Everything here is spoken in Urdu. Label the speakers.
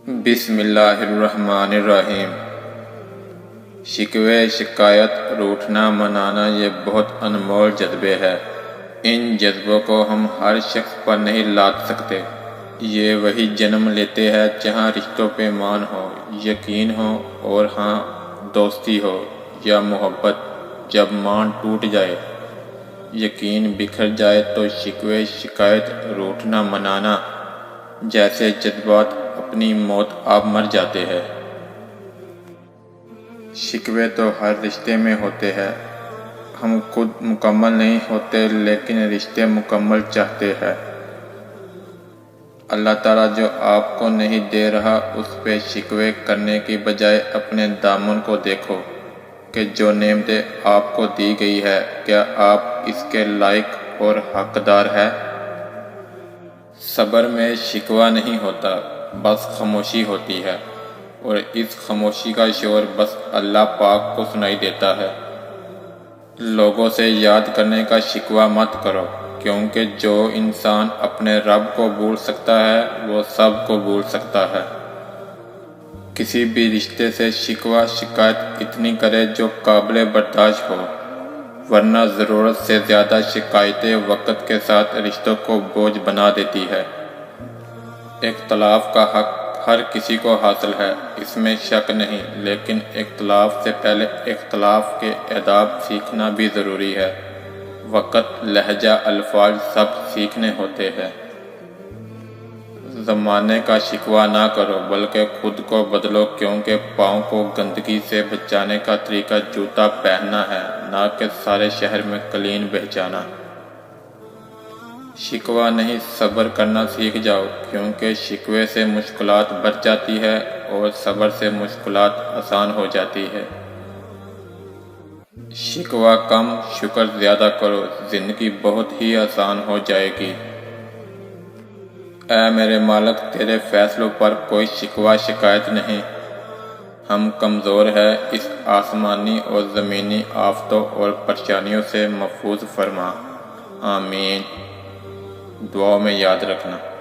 Speaker 1: بسم اللہ الرحمن الرحیم۔ شکوے، شکایت، روٹھنا منانا یہ بہت انمول جذبے ہے۔ ان جذبوں کو ہم ہر شخص پر نہیں لاد سکتے۔ یہ وہی جنم لیتے ہیں جہاں رشتوں پہ ایمان ہو، یقین ہو اور ہاں دوستی ہو یا محبت۔ جب مان ٹوٹ جائے، یقین بکھر جائے تو شکوے، شکایت، روٹھنا منانا جیسے جذبات اپنی موت آپ مر جاتے ہیں۔ شکوے تو ہر رشتے میں ہوتے ہیں۔ ہم خود مکمل نہیں ہوتے لیکن رشتے مکمل چاہتے ہیں۔ اللہ تعالیٰ جو آپ کو نہیں دے رہا، اس پہ شکوے کرنے کی بجائے اپنے دامن کو دیکھو کہ جو نعمتیں آپ کو دی گئی ہے، کیا آپ اس کے لائق اور حقدار ہیں؟ صبر میں شکوہ نہیں ہوتا، بس خاموشی ہوتی ہے، اور اس خاموشی کا شور بس اللہ پاک کو سنائی دیتا ہے۔ لوگوں سے یاد کرنے کا شکوہ مت کرو، کیونکہ جو انسان اپنے رب کو بھول سکتا ہے وہ سب کو بھول سکتا ہے۔ کسی بھی رشتے سے شکوہ، شکایت اتنی کرے جو قابل برداشت ہو، ورنہ ضرورت سے زیادہ شکایتیں وقت کے ساتھ رشتوں کو بوجھ بنا دیتی ہے۔ اختلاف کا حق ہر کسی کو حاصل ہے، اس میں شک نہیں، لیکن اختلاف سے پہلے اختلاف کے آداب سیکھنا بھی ضروری ہے۔ وقت، لہجہ، الفاظ سب سیکھنے ہوتے ہیں۔ زمانے کا شکوہ نہ کرو بلکہ خود کو بدلو، کیونکہ پاؤں کو گندگی سے بچانے کا طریقہ جوتا پہننا ہے، نہ کہ سارے شہر میں قلین بہچانا۔ شکوہ نہیں، صبر کرنا سیکھ جاؤ، کیونکہ شکوے سے مشکلات بڑھ جاتی ہے اور صبر سے مشکلات آسان ہو جاتی ہے۔ شکوہ کم، شکر زیادہ کرو، زندگی بہت ہی آسان ہو جائے گی۔ اے میرے مالک، تیرے فیصلوں پر کوئی شکوہ، شکایت نہیں۔ ہم کمزور ہیں، اس آسمانی اور زمینی آفتوں اور پریشانیوں سے محفوظ فرما۔ آمین۔ دعاؤں میں یاد رکھنا۔